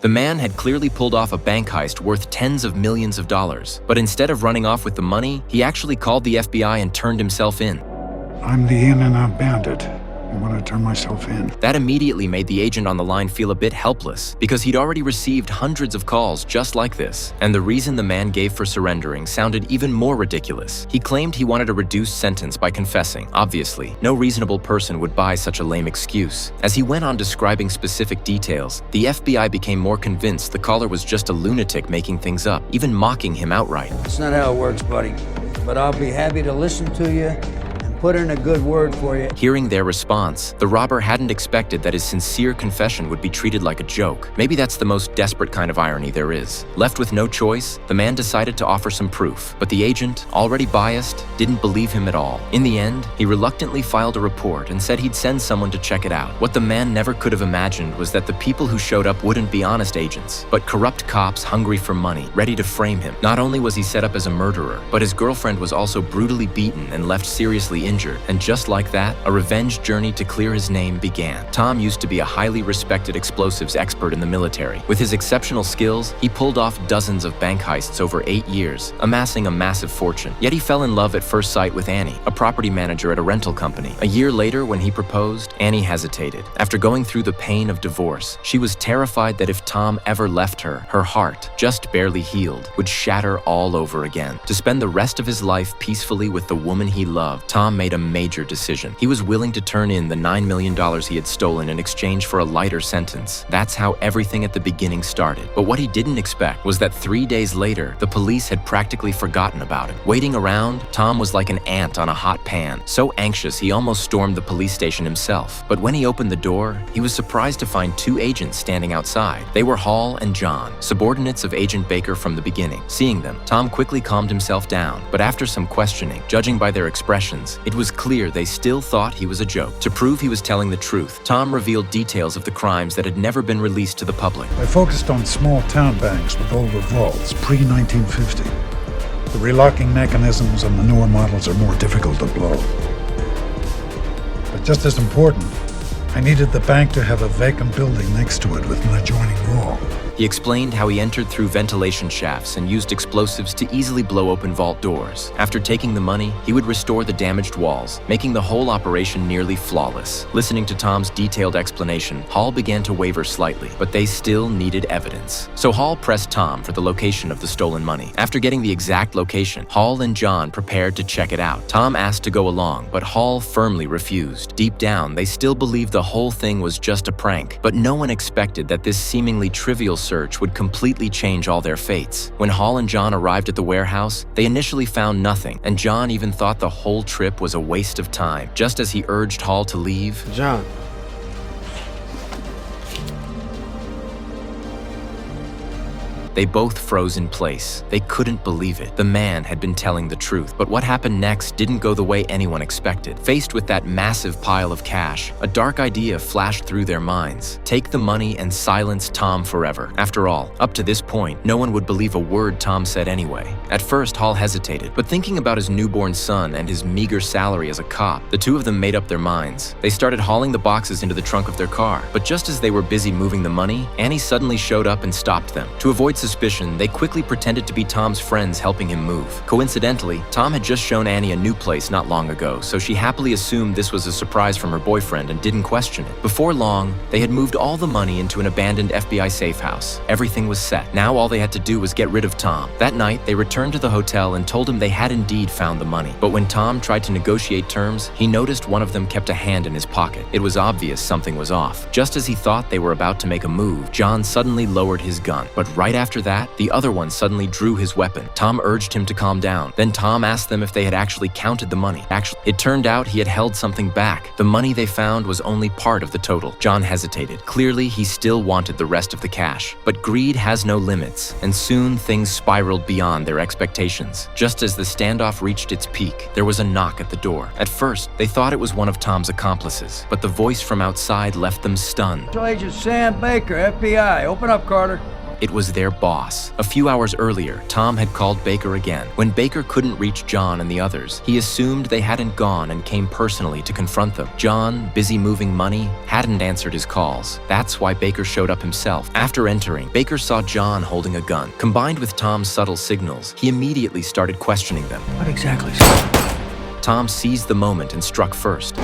The man had clearly pulled off a bank heist worth tens of millions of dollars, but instead of running off with the money, he actually called the FBI and turned himself in. I'm the in and out bandit. I want to turn myself in. That immediately made the agent on the line feel a bit helpless because he'd already received hundreds of calls just like this. And the reason the man gave for surrendering sounded even more ridiculous. He claimed he wanted a reduced sentence by confessing. Obviously, no reasonable person would buy such a lame excuse. As he went on describing specific details, the FBI became more convinced the caller was just a lunatic making things up, even mocking him outright. That's not how it works, buddy. But I'll be happy to listen to you. Put in a good word for you. Hearing their response, the robber hadn't expected that his sincere confession would be treated like a joke. Maybe that's the most desperate kind of irony there is. Left with no choice, the man decided to offer some proof, but the agent, already biased, didn't believe him at all. In the end, he reluctantly filed a report and said he'd send someone to check it out. What the man never could have imagined was that the people who showed up wouldn't be honest agents, but corrupt cops hungry for money, ready to frame him. Not only was he set up as a murderer, but his girlfriend was also brutally beaten and left seriously injured, and just like that, a revenge journey to clear his name began. Tom used to be a highly respected explosives expert in the military. With his exceptional skills, he pulled off dozens of bank heists over 8 years, amassing a massive fortune. Yet he fell in love at first sight with Annie, a property manager at a rental company. A year later, when he proposed, Annie hesitated. After going through the pain of divorce, she was terrified that if Tom ever left her, her heart, just barely healed, would shatter all over again. To spend the rest of his life peacefully with the woman he loved, Tom made a major decision. He was willing to turn in the $9 million he had stolen in exchange for a lighter sentence. That's how everything at the beginning started. But what he didn't expect was that 3 days later, the police had practically forgotten about him. Waiting around, Tom was like an ant on a hot pan, so anxious he almost stormed the police station himself. But when he opened the door, he was surprised to find 2 agents standing outside. They were Hall and John, subordinates of Agent Baker from the beginning. Seeing them, Tom quickly calmed himself down, but after some questioning, judging by their expressions, it was clear they still thought he was a joke. To prove he was telling the truth, Tom revealed details of the crimes that had never been released to the public. I focused on small town banks with older vaults, pre-1950. The relocking mechanisms on the newer models are more difficult to blow. But just as important, I needed the bank to have a vacant building next to it with an adjoining wall. He explained how he entered through ventilation shafts and used explosives to easily blow open vault doors. After taking the money, he would restore the damaged walls, making the whole operation nearly flawless. Listening to Tom's detailed explanation, Hall began to waver slightly, but they still needed evidence. So Hall pressed Tom for the location of the stolen money. After getting the exact location, Hall and John prepared to check it out. Tom asked to go along, but Hall firmly refused. Deep down, they still believed the whole thing was just a prank, but no one expected that this seemingly trivial search would completely change all their fates. When Hall and John arrived at the warehouse, they initially found nothing, and John even thought the whole trip was a waste of time. Just as he urged Hall to leave, John. they both froze in place. They couldn't believe it. The man had been telling the truth. But what happened next didn't go the way anyone expected. Faced with that massive pile of cash, a dark idea flashed through their minds. Take the money and silence Tom forever. After all, up to this point, no one would believe a word Tom said anyway. At first, Hall hesitated, but thinking about his newborn son and his meager salary as a cop, the two of them made up their minds. They started hauling the boxes into the trunk of their car. But just as they were busy moving the money, Annie suddenly showed up and stopped them. To avoid suspicion, they quickly pretended to be Tom's friends helping him move. Coincidentally, Tom had just shown Annie a new place not long ago, so she happily assumed this was a surprise from her boyfriend and didn't question it. Before long, they had moved all the money into an abandoned FBI safe house. Everything was set. Now all they had to do was get rid of Tom. That night, they returned to the hotel and told him they had indeed found the money. But when Tom tried to negotiate terms, he noticed one of them kept a hand in his pocket. It was obvious something was off. Just as he thought they were about to make a move, John suddenly lowered his gun. But right after that, the other one suddenly drew his weapon. Tom urged him to calm down. Then Tom asked them if they had actually counted the money. It turned out he had held something back. The money they found was only part of the total. John hesitated. Clearly, he still wanted the rest of the cash. But greed has no limits, and soon things spiraled beyond their expectations. Just as the standoff reached its peak, there was a knock at the door. At first, they thought it was one of Tom's accomplices, but the voice from outside left them stunned. Agent Sam Baker, FBI. Open up, Carter. It was their boss. A few hours earlier, Tom had called Baker again. When Baker couldn't reach John and the others, he assumed they hadn't gone and came personally to confront them. John, busy moving money, hadn't answered his calls. That's why Baker showed up himself. After entering, Baker saw John holding a gun. Combined with Tom's subtle signals, he immediately started questioning them. What exactly, sir? Tom seized the moment and struck first.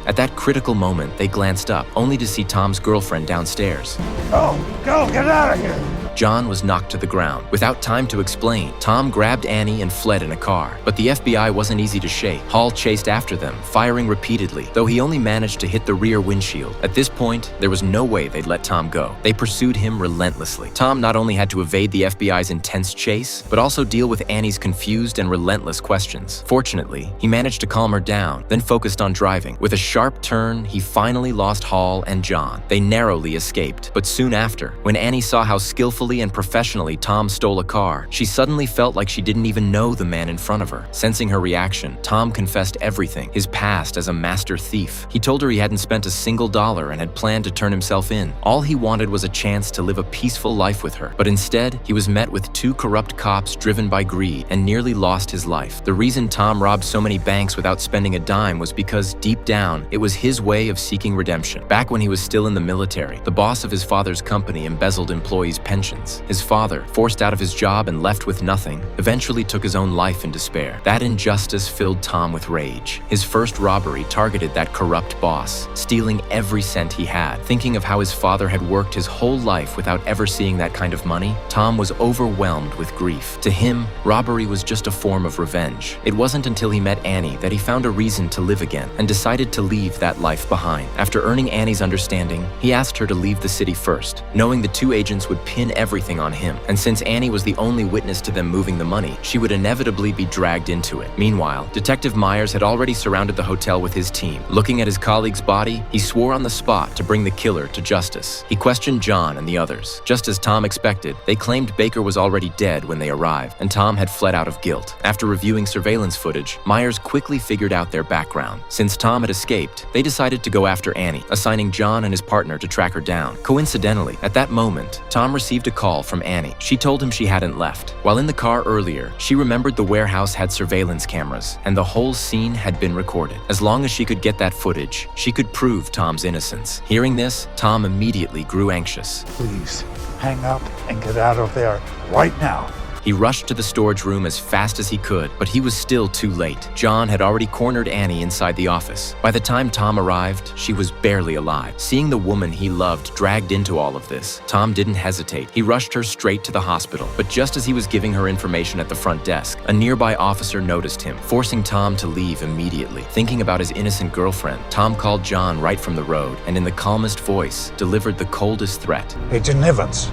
At that critical moment, they glanced up, only to see Tom's girlfriend downstairs. Go, get out of here! John was knocked to the ground. Without time to explain, Tom grabbed Annie and fled in a car. But the FBI wasn't easy to shake. Hall chased after them, firing repeatedly, though he only managed to hit the rear windshield. At this point, there was no way they'd let Tom go. They pursued him relentlessly. Tom not only had to evade the FBI's intense chase, but also deal with Annie's confused and relentless questions. Fortunately, he managed to calm her down, then focused on driving. With a sharp turn, he finally lost Hall and John. They narrowly escaped. But soon after, when Annie saw how skillfully and professionally Tom stole a car, she suddenly felt like she didn't even know the man in front of her. Sensing her reaction, Tom confessed everything, his past as a master thief. He told her he hadn't spent a single dollar and had planned to turn himself in. All he wanted was a chance to live a peaceful life with her. But instead, he was met with two corrupt cops driven by greed and nearly lost his life. The reason Tom robbed so many banks without spending a dime was because, deep down, it was his way of seeking redemption. Back when he was still in the military, the boss of his father's company embezzled employees' pensions. His father, forced out of his job and left with nothing, eventually took his own life in despair. That injustice filled Tom with rage. His first robbery targeted that corrupt boss, stealing every cent he had. Thinking of how his father had worked his whole life without ever seeing that kind of money, Tom was overwhelmed with grief. To him, robbery was just a form of revenge. It wasn't until he met Annie that he found a reason to live again and decided to leave that life behind. After earning Annie's understanding, he asked her to leave the city first, knowing the two agents would pin everything on him. And since Annie was the only witness to them moving the money, she would inevitably be dragged into it. Meanwhile, Detective Myers had already surrounded the hotel with his team. Looking at his colleague's body, he swore on the spot to bring the killer to justice. He questioned John and the others. Just as Tom expected, they claimed Baker was already dead when they arrived, and Tom had fled out of guilt. After reviewing surveillance footage, Myers quickly figured out their background. Since Tom had escaped, they decided to go after Annie, assigning John and his partner to track her down. Coincidentally, at that moment, Tom received a call from Annie. She told him she hadn't left. While in the car earlier, she remembered the warehouse had surveillance cameras, and the whole scene had been recorded. As long as she could get that footage, she could prove Tom's innocence. Hearing this, Tom immediately grew anxious. Please, hang up and get out of there right now. He rushed to the storage room as fast as he could, but he was still too late. John had already cornered Annie inside the office. By the time Tom arrived, she was barely alive. Seeing the woman he loved dragged into all of this, Tom didn't hesitate. He rushed her straight to the hospital, but just as he was giving her information at the front desk, a nearby officer noticed him, forcing Tom to leave immediately. Thinking about his innocent girlfriend, Tom called John right from the road and in the calmest voice delivered the coldest threat. Agent Evans,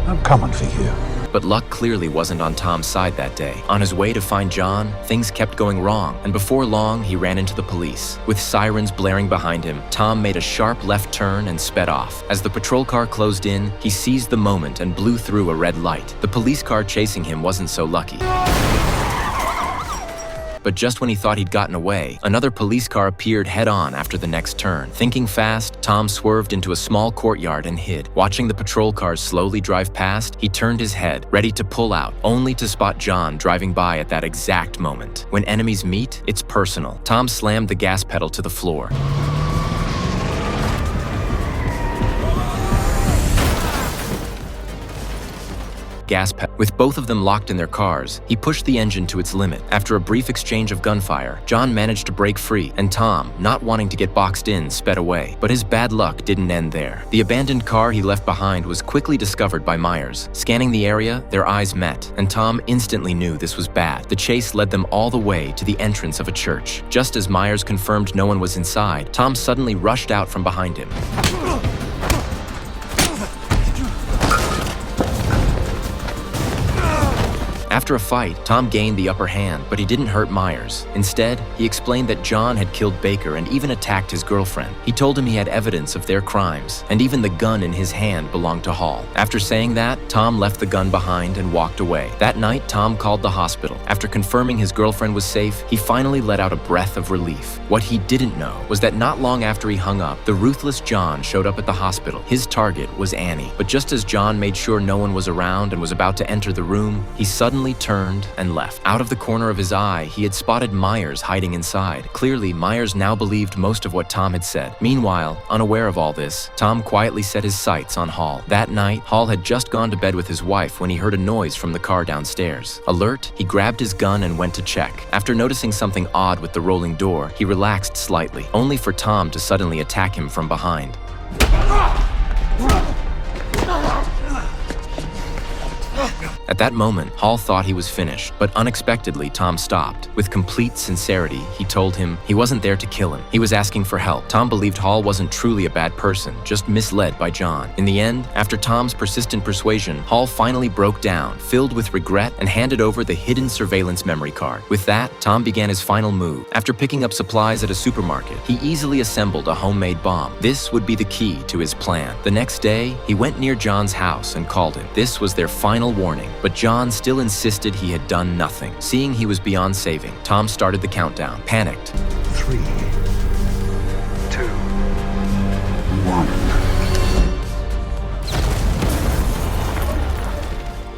I'm coming for you. But luck clearly wasn't on Tom's side that day. On his way to find John, things kept going wrong, and before long, he ran into the police. With sirens blaring behind him, Tom made a sharp left turn and sped off. As the patrol car closed in, he seized the moment and blew through a red light. The police car chasing him wasn't so lucky. But just when he thought he'd gotten away, another police car appeared head-on after the next turn. Thinking fast, Tom swerved into a small courtyard and hid. Watching the patrol cars slowly drive past, he turned his head, ready to pull out, only to spot John driving by at that exact moment. When enemies meet, it's personal. Tom slammed the gas pedal to the floor. With both of them locked in their cars, he pushed the engine to its limit. After a brief exchange of gunfire, John managed to break free, and Tom, not wanting to get boxed in, sped away. But his bad luck didn't end there. The abandoned car he left behind was quickly discovered by Myers. Scanning the area, their eyes met, and Tom instantly knew this was bad. The chase led them all the way to the entrance of a church. Just as Myers confirmed no one was inside, Tom suddenly rushed out from behind him. After a fight, Tom gained the upper hand, but he didn't hurt Myers. Instead, he explained that John had killed Baker and even attacked his girlfriend. He told him he had evidence of their crimes, and even the gun in his hand belonged to Hall. After saying that, Tom left the gun behind and walked away. That night, Tom called the hospital. After confirming his girlfriend was safe, he finally let out a breath of relief. What he didn't know was that not long after he hung up, the ruthless John showed up at the hospital. His target was Annie. But just as John made sure no one was around and was about to enter the room, he suddenly turned and left. Out of the corner of his eye, he had spotted Myers hiding inside. Clearly, Myers now believed most of what Tom had said. Meanwhile, unaware of all this, Tom quietly set his sights on Hall. That night, Hall had just gone to bed with his wife when he heard a noise from the car downstairs. Alert, he grabbed his gun and went to check. After noticing something odd with the rolling door, he relaxed slightly, only for Tom to suddenly attack him from behind. At that moment, Hall thought he was finished, but unexpectedly, Tom stopped. With complete sincerity, he told him he wasn't there to kill him. He was asking for help. Tom believed Hall wasn't truly a bad person, just misled by John. In the end, after Tom's persistent persuasion, Hall finally broke down, filled with regret, and handed over the hidden surveillance memory card. With that, Tom began his final move. After picking up supplies at a supermarket, he easily assembled a homemade bomb. This would be the key to his plan. The next day, he went near John's house and called him. This was their final warning. But John still insisted he had done nothing. Seeing he was beyond saving, Tom started the countdown. Panicked. 3, 2, 1.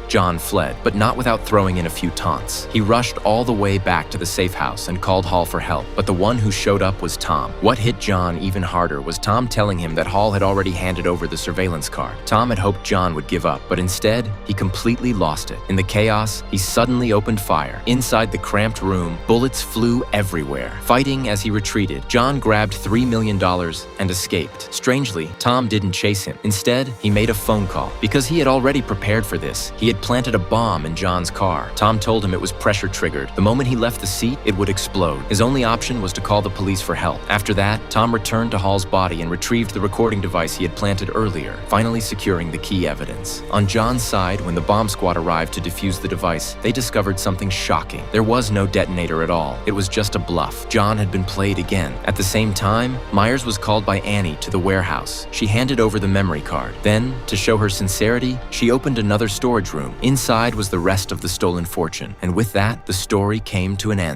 John fled, but not without throwing in a few taunts. He rushed all the way back to the safe house and called Hall for help, but the one who showed up was Tom. What hit John even harder was Tom telling him that Hall had already handed over the surveillance card. Tom had hoped John would give up, but instead, he completely lost it. In the chaos, he suddenly opened fire. Inside the cramped room, bullets flew everywhere. Fighting as he retreated, John grabbed $3 million and escaped. Strangely, Tom didn't chase him. Instead, he made a phone call. Because he had already prepared for this, he had planted a bomb in John's car. Tom told him it was pressure triggered. The moment he left the seat, it would explode. His only option was to call the police for help. After that, Tom returned to Hall's body and retrieved the recording device he had planted earlier, finally securing the key evidence. On John's side, when the bomb squad arrived to defuse the device, they discovered something shocking. There was no detonator at all. It was just a bluff. John had been played again. At the same time, Myers was called by Annie to the warehouse. She handed over the memory card. Then, to show her sincerity, she opened another storage room. Inside was the rest of the stolen fortune, and with that, the story came to an end.